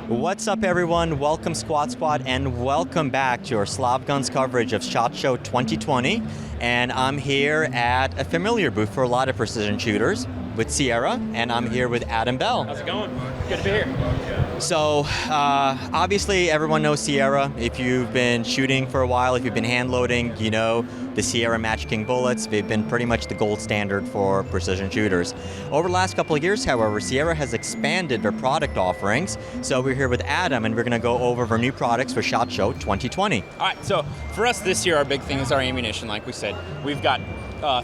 What's up, everyone? Welcome, Squad, and welcome back to our Slav Guns coverage of SHOT Show 2020. And I'm here at a familiar booth for a lot of precision shooters with Sierra, and I'm here with Adam Bell. How's it going? Good to be here. So, obviously, everyone knows Sierra. If you've been shooting for a while, if you've been hand loading, you know the Sierra Match King bullets. They've been pretty much the gold standard for precision shooters. Over the last couple of years, however, Sierra has expanded their product offerings. So we're here with Adam, and we're going to go over our new products for SHOT Show 2020. All right, so for us this year, our big thing is our ammunition, like we said. We've got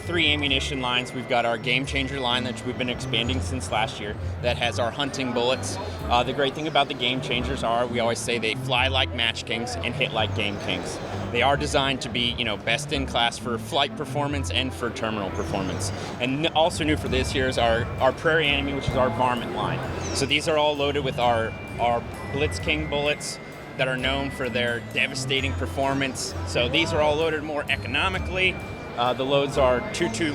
3 ammunition lines. We've got our GameChanger line that we've been expanding since last year that has our hunting bullets. The great thing about the GameChangers are, we always say they fly like Match Kings and hit like Game Kings. They are designed to be, best in class for flight performance and for terminal performance. And also new for this year is our Prairie Enemy, which is our varmint line. So these are all loaded with our Blitz King bullets that are known for their devastating performance. So these are all loaded more economically. The loads are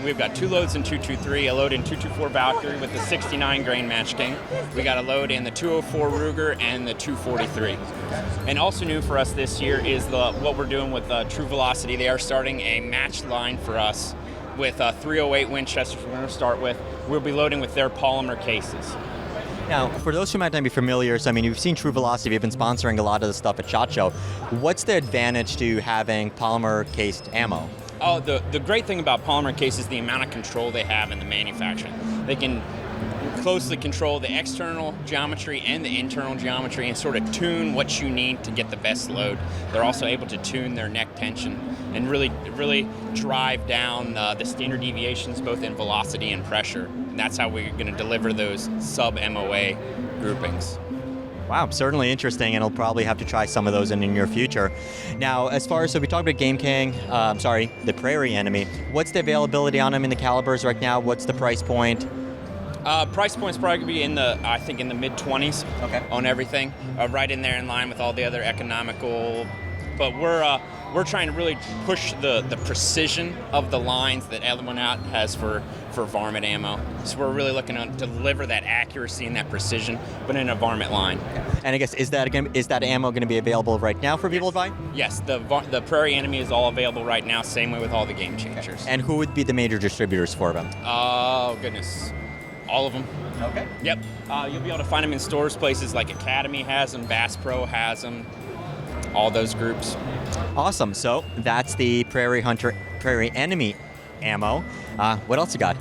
we've got 2 loads in 223, a load in 224 Valkyrie with the 69 grain Match King. We got a load in the 204 Ruger and the 243. And also new for us this year is what we're doing with True Velocity. They are starting a match line for us with 308 Winchesters we're going to start with. We'll be loading with their Polymer cases. Now, for those who might not be familiar, so you've seen True Velocity, you've been sponsoring a lot of the stuff at SHOT Show. What's the advantage to having polymer-cased ammo? Oh, the great thing about Polymer Case is the amount of control they have in the manufacturing. They can closely control the external geometry and the internal geometry and sort of tune what you need to get the best load. They're also able to tune their neck tension and really drive down the standard deviations both in velocity and pressure. And that's how we're going to deliver those sub-MOA groupings. Wow, certainly interesting, and I'll probably have to try some of those in the near future. Now, as far as, so we talked about the Prairie Enemy. What's the availability on them in the calibers right now? What's the price point? Price point's probably going to be in the mid-20s on everything. Right in there in line with all the other economical, but we're trying to really push the precision of the lines that everyone out has for varmint ammo. So we're really looking to deliver that accuracy and that precision, but in a varmint line. And I guess, is that ammo going to be available right now for people to buy? Yes, the Prairie Enemy is all available right now, same way with all the GameChangers. And who would be the major distributors for them? Oh, goodness. All of them. Okay. Yep. You'll be able to find them in stores, places like Academy has them, Bass Pro has them, all those groups. Awesome. So that's the Prairie Enemy ammo. What else you got?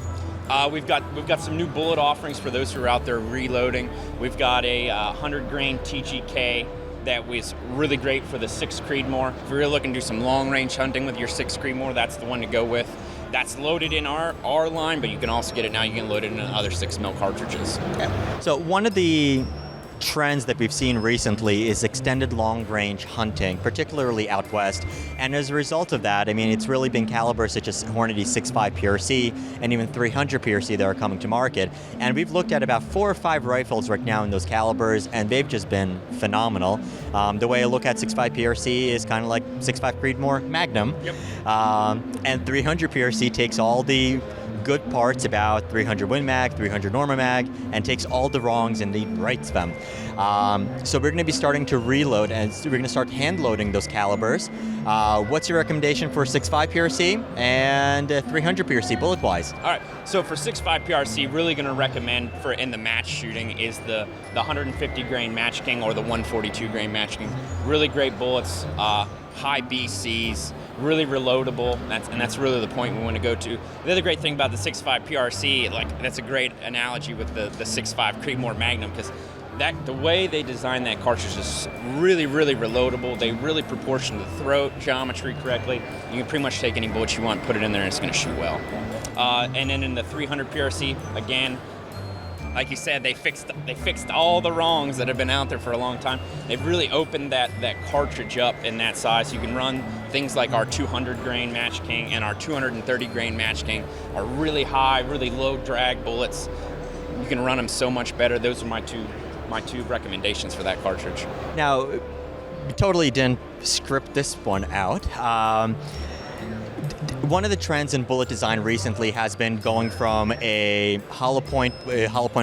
We've got some new bullet offerings for those who are out there reloading. We've got a 100 grain TGK that was really great for the 6 Creedmoor. If you're really looking to do some long range hunting with your 6 Creedmoor, that's the one to go with. That's loaded in our line, but you can also get it now. You can load it in other 6mm cartridges. Okay. So one of the trends that we've seen recently is extended long-range hunting, particularly out west. And as a result of that, it's really been calibers such as Hornady 6.5 PRC and even 300 PRC that are coming to market. And we've looked at about 4 or 5 rifles right now in those calibers, and they've just been phenomenal. The way I look at 6.5 PRC is kind of like 6.5 Creedmoor Magnum. Yep. And 300 PRC takes all the good parts about 300 Win Mag, 300 Norma Mag, and takes all the wrongs and he rights them. So we're going to be starting to reload, and we're going to start hand loading those calibers. What's your recommendation for 6.5 PRC and 300 PRC bullet-wise? All right, so for 6.5 PRC, really going to recommend for in the match shooting is the 150 grain Match King or the 142 grain Match King. Really great bullets, high BCs, really reloadable, and that's really the point we want to go to. The other great thing about the 6.5 PRC, that's a great analogy with the 6.5 Creedmoor Magnum, because the way they design that cartridge is really, really reloadable. They really proportion the throat geometry correctly. You can pretty much take any bullet you want, put it in there, and it's going to shoot well. And then in the 300 PRC, again, like you said, they fixed all the wrongs that have been out there for a long time. They've really opened that cartridge up in that size. You can run things like our 200 grain Match King and our 230 grain Match King are really high, really low drag bullets. You can run them so much better. Those are my two recommendations for that cartridge. Now, we totally didn't script this one out. One of the trends in bullet design recently has been going from a hollow point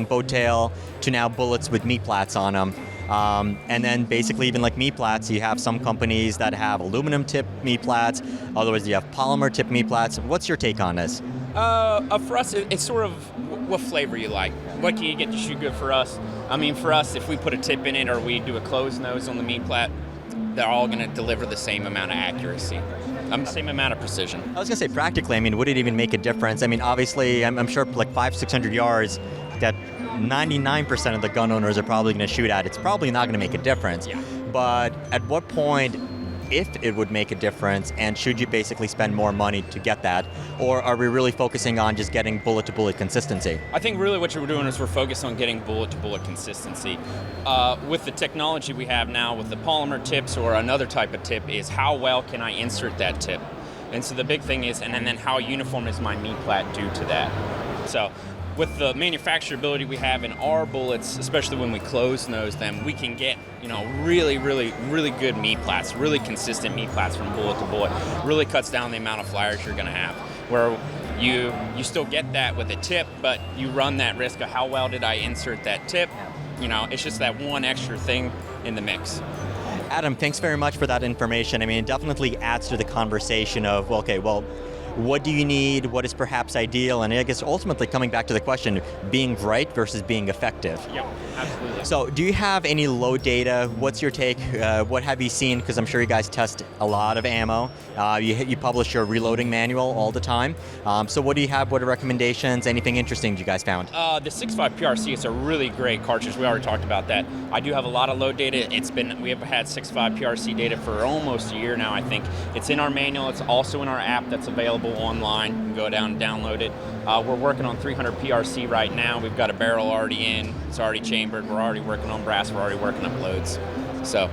boat tail to now bullets with meat plats on them. And then basically even like meplats, you have some companies that have aluminum tip meplats, otherwise you have polymer tip meplats. What's your take on this? For us, it's sort of what flavor you like. What can you get to shoot good for us? I mean, for us, if we put a tip in it or we do a closed nose on the meplat, they're all going to deliver the same amount of accuracy, same amount of precision. I was going to say practically, I mean, would it even make a difference? I mean, obviously, I'm sure like 500-600 yards that 99% of the gun owners are probably going to shoot at, it's probably not going to make a difference. Yeah. But at what point, if it would make a difference, and should you basically spend more money to get that? Or are we really focusing on just getting bullet-to-bullet consistency? I think really what we're doing is we're focused on getting bullet-to-bullet consistency. With the technology we have now with the polymer tips or another type of tip is how well can I insert that tip? And so the big thing is, and then how uniform is my meplat due to that? So with the manufacturability we have in our bullets, especially when we close nose them, we can get really good meplats, really consistent meplats from bullet to bullet. Really cuts down the amount of flyers you're going to have. Where you still get that with a tip, but you run that risk of how well did I insert that tip? It's just that one extra thing in the mix. Adam, thanks very much for that information. I mean, it definitely adds to the conversation of, okay, well, what do you need? What is perhaps ideal? And I guess ultimately coming back to the question, being right versus being effective. Yep, absolutely. So do you have any load data? What's your take? What have you seen? Because I'm sure you guys test a lot of ammo. You publish your reloading manual all the time. So what do you have? What are recommendations? Anything interesting you guys found? The 6.5 PRC is a really great cartridge. We already talked about that. I do have a lot of load data. We have had 6.5 PRC data for almost a year now, I think. It's in our manual. It's also in our app that's available online. You can go down and download it. We're working on 300 PRC right now. We've got a barrel already in. It's already chambered. We're already working on brass. We're already working up loads. So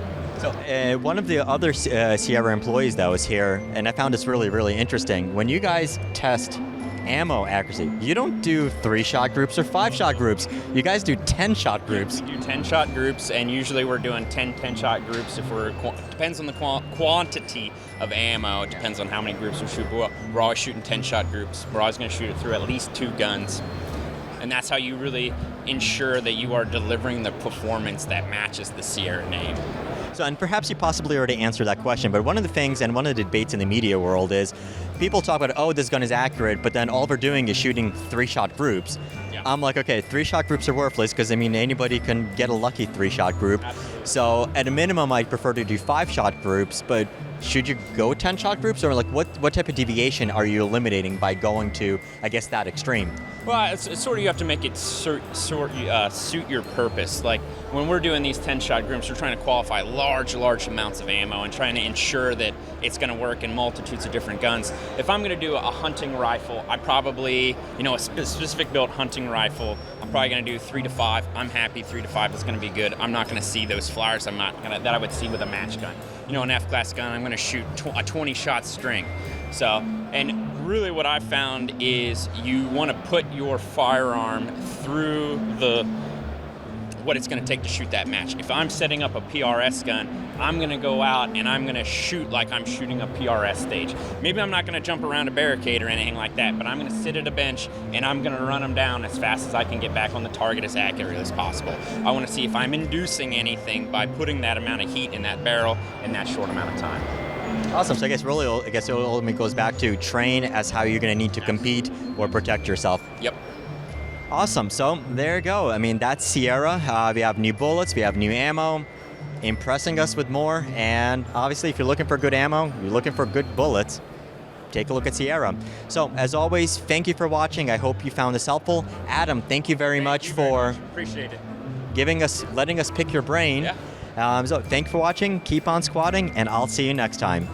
one of the other Sierra employees that was here, and I found this really interesting. When you guys test ammo accuracy, you don't do 3-shot groups or 5-shot groups. You guys do 10-shot groups. We do 10-shot groups, and usually we're doing 10-shot groups. Depends on the quantity of ammo. It depends on how many groups we shoot. We're always shooting 10-shot groups. We're always going to shoot it through at least 2 guns. And that's how you really ensure that you are delivering the performance that matches the Sierra name. So, and perhaps you possibly already answered that question, but one of the things and one of the debates in the media world is people talk about, oh, this gun is accurate, but then all we're doing is shooting 3-shot groups. Yeah. I'm like, okay, 3-shot groups are worthless because, I mean, anybody can get a lucky 3-shot group. Absolutely. So at a minimum, I'd prefer to do 5-shot groups, but should you go 10-shot groups, or like what type of deviation are you eliminating by going to, I guess, that extreme? Well, it's sort of, you have to make it suit your purpose. Like when we're doing these 10-shot groups, we're trying to qualify large amounts of ammo and trying to ensure that it's going to work in multitudes of different guns. If I'm going to do a hunting rifle, I probably, a specific built hunting rifle, I'm probably going to do 3 to 5. I'm happy 3 to 5 is going to be good. I'm not going to see those flyers that I would see with a match gun. An F-class gun, I'm going to shoot a 20-shot string. So, and really what I've found is you want to put your firearm through what it's going to take to shoot that match. If I'm setting up a PRS gun, I'm going to go out and I'm going to shoot like I'm shooting a PRS stage. Maybe I'm not going to jump around a barricade or anything like that, but I'm going to sit at a bench and I'm going to run them down as fast as I can get back on the target as accurately as possible. I want to see if I'm inducing anything by putting that amount of heat in that barrel in that short amount of time. Awesome. So I guess it ultimately goes back to train as how you're going to need to compete or protect yourself. Yep. Awesome. So there you go. I mean, that's Sierra. We have new bullets. We have new ammo. Impressing us with more. And obviously, if you're looking for good ammo, you're looking for good bullets, take a look at Sierra. So as always, thank you for watching. I hope you found this helpful. Adam, thank you very much for appreciate it. letting us pick your brain. Yeah. So thanks for watching. Keep on squatting, and I'll see you next time.